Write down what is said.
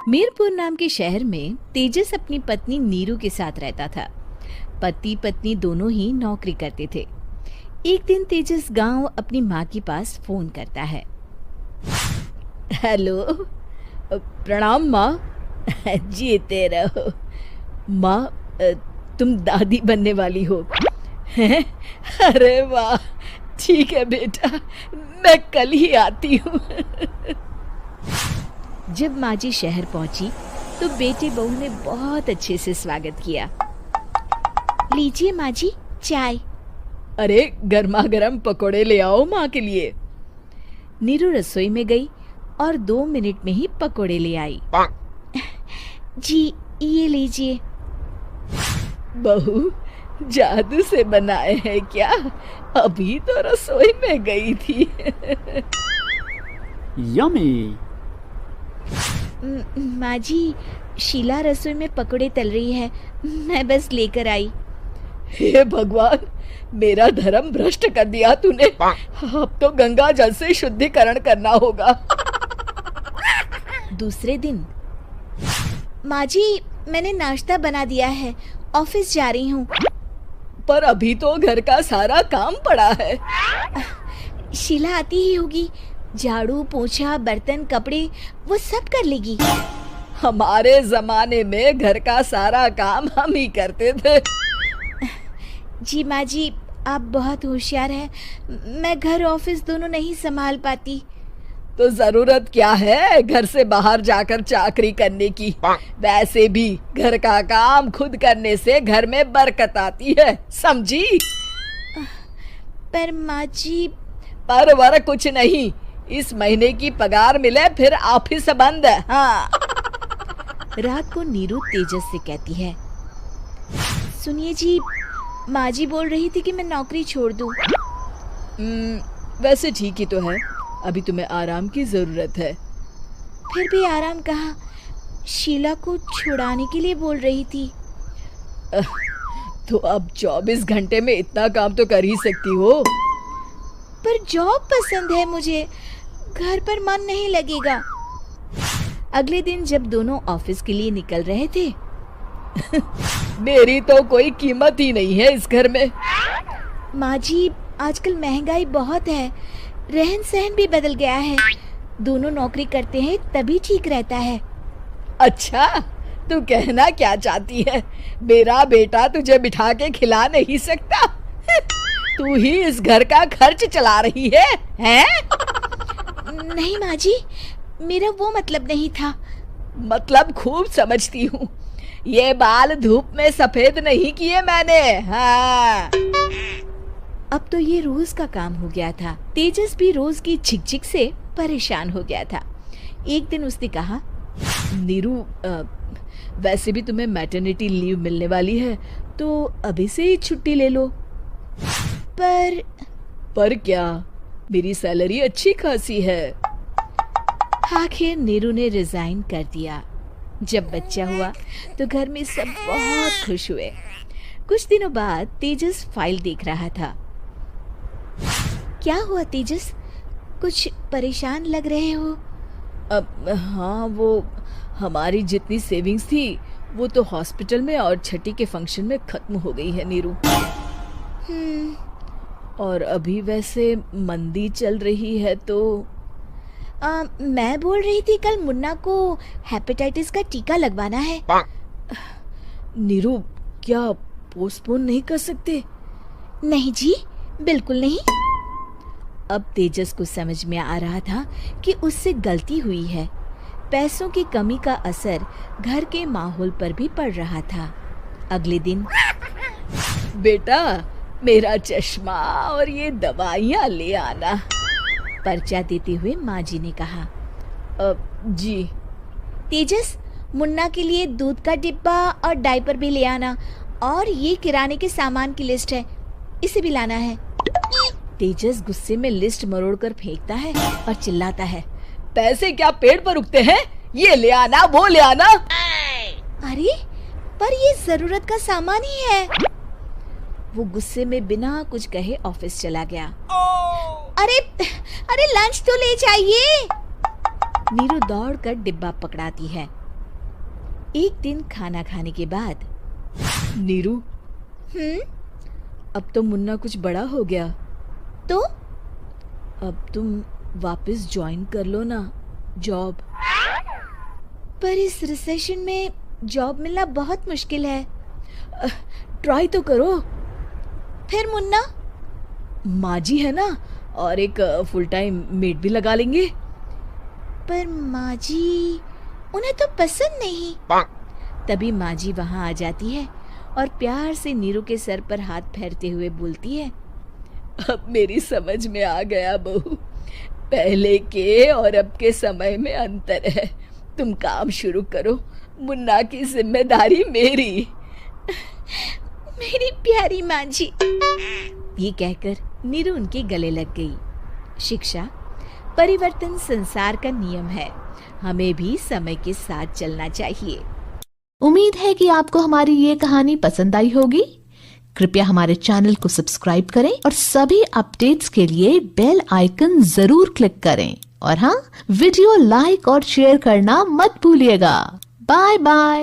मीरपुर नाम के शहर में तेजस अपनी पत्नी नीरू के साथ रहता था। पति पत्नी दोनों ही नौकरी करते थे। एक दिन तेजस गांव अपनी माँ के पास फोन करता है। हेलो, प्रणाम माँ। जीते रहो माँ, तुम दादी बनने वाली हो हैं? अरे वाह, ठीक है बेटा, मैं कल ही आती हूँ। जब माँ जी शहर पहुंची तो बेटे बहू ने बहुत अच्छे से स्वागत किया। लीजिए माँ जी, चाय। अरे गर्मा गर्म पकोड़े ले आओ माँ के लिए। नीरू रसोई में गई और 2 मिनट में ही पकोड़े ले आई। जी ये लीजिए। बहू जादू से बनाए हैं क्या? अभी तो रसोई में गई थी। यम्मी। माँ जी, शीला रसोई में पकोड़े तल रही है, मैं बस लेकर आई। हे भगवान, मेरा धर्म भ्रष्ट कर दिया तूने। अब तो गंगा जल से शुद्धिकरण करना होगा। दूसरे दिन, माँ जी मैंने नाश्ता बना दिया है, ऑफिस जा रही हूँ। पर अभी तो घर का सारा काम पड़ा है। शीला आती ही होगी, झाड़ू पोछा बर्तन कपड़े वो सब कर लेगी। हमारे जमाने में घर का सारा काम हम ही करते थे। जी माँ जी, आप बहुत होशियार हैं, मैं घर ऑफिस दोनों नहीं संभाल पाती। तो जरूरत क्या है घर से बाहर जाकर चाकरी करने की? वैसे भी घर का काम खुद करने से घर में बरकत आती है, समझी? पर माँ जी। पर वर कुछ नहीं, इस महीने की पगार मिले फिर ऑफिस बंद। हाँ। रात को नीरू तेजस से कहती है, सुनिए जी, माँ जी बोल रही थी कि मैं नौकरी छोड़ दूं। वैसे ठीक ही तो है, अभी तुम्हें आराम की जरूरत है। फिर भी आराम कहाँ, शीला को छुड़ाने के लिए बोल रही थी। तो अब 24 घंटे में इतना काम तो कर ही सकती हो। पर जॉब पसंद है मुझे, घर पर मन नहीं लगेगा। अगले दिन जब दोनों ऑफिस के लिए निकल रहे थे, मेरी तो कोई कीमत ही नहीं है इस घर में। माँ जी, आजकल महंगाई बहुत है, रहन सहन भी बदल गया है, दोनों नौकरी करते हैं तभी ठीक रहता है। अच्छा, तू कहना क्या चाहती है? मेरा बेटा तुझे बिठा के खिला नहीं सकता? तू ही इस घर का खर्च चला रही है, हैं? नहीं माँ जी, मेरा वो मतलब नहीं था। मतलब खूब समझती हूँ, ये बाल धूप में सफेद नहीं किए मैंने। हाँ। अब तो ये रोज का काम हो गया था। तेजस भी रोज की झिकझिक से परेशान हो गया था। एक दिन उसने कहा, नीरू, वैसे भी तुम्हें मैटरनिटी लीव मिलने वाली है, तो अभी से ही छुट्टी ले लो। पर क्या, मेरी सैलरी अच्छी खासी है। आखिर नीरू ने रिजाइन कर दिया। जब बच्चा हुआ तो घर में सब बहुत खुश हुए। कुछ दिनों बाद तेजस फाइल देख रहा था। क्या हुआ तेजस, कुछ परेशान लग रहे हो? हाँ, वो हमारी जितनी सेविंग्स थी वो तो हॉस्पिटल में और छठी के फंक्शन में खत्म हो गई है नीरू। और अभी वैसे मंदी चल रही है तो मैं बोल रही थी कल मुन्ना को हेपेटाइटिस का टीका लगवाना है। नीरू, क्या पोस्टपोन नहीं कर सकते? नहीं जी, बिल्कुल नहीं। अब तेजस को समझ में आ रहा था कि उससे गलती हुई है। पैसों की कमी का असर घर के माहौल पर भी पड़ रहा था। अगले दिन, बेटा मेरा चश्मा और ये दवाइयाँ ले आना, पर्चा देते हुए माँ जी ने कहा। जी। तेजस, मुन्ना के लिए दूध का डिब्बा और डायपर भी ले आना, और ये किराने के सामान की लिस्ट है, इसे भी लाना है। तेजस गुस्से में लिस्ट मरोड़कर फेंकता है और चिल्लाता है, पैसे क्या पेड़ पर उगते हैं? ये ले आना, वो ले आना। अरे पर ये जरूरत का सामान ही है। वो गुस्से में बिना कुछ कहे ऑफिस चला गया। अरे लंच तो ले जाइए। नीरू दौड़कर डिब्बा पकड़ाती है एक दिन खाना खाने के बाद, नीरू, अब तो मुन्ना कुछ बड़ा हो गया, तो अब तुम वापस ज्वाइन कर लो ना जॉब। पर इस रिसेशन में जॉब मिलना बहुत मुश्किल है। ट्राई तो करो। फिर मुन्ना? माँ जी है ना, और एक फुल टाइम मेड भी लगा लेंगे। पर माँ जी, उन्हें तो पसंद नहीं। तभी माँ जी वहाँ आ जाती है और प्यार से नीरू के सर पर हाथ फेरते हुए बोलती है, अब मेरी समझ में आ गया बहू, पहले के और अब के समय में अंतर है। तुम काम शुरू करो, मुन्ना की जिम्मेदारी मेरी। मेरी प्यारी माँ जी। ये कहकर नीरू उनके गले लग गई। शिक्षा, परिवर्तन संसार का नियम है, हमें भी समय के साथ चलना चाहिए। उम्मीद है कि आपको हमारी ये कहानी पसंद आई होगी। कृपया हमारे चैनल को सब्सक्राइब करें और सभी अपडेट्स के लिए बेल आइकन जरूर क्लिक करें। और हाँ, वीडियो लाइक और शेयर करना मत भूलिएगा। Bye bye.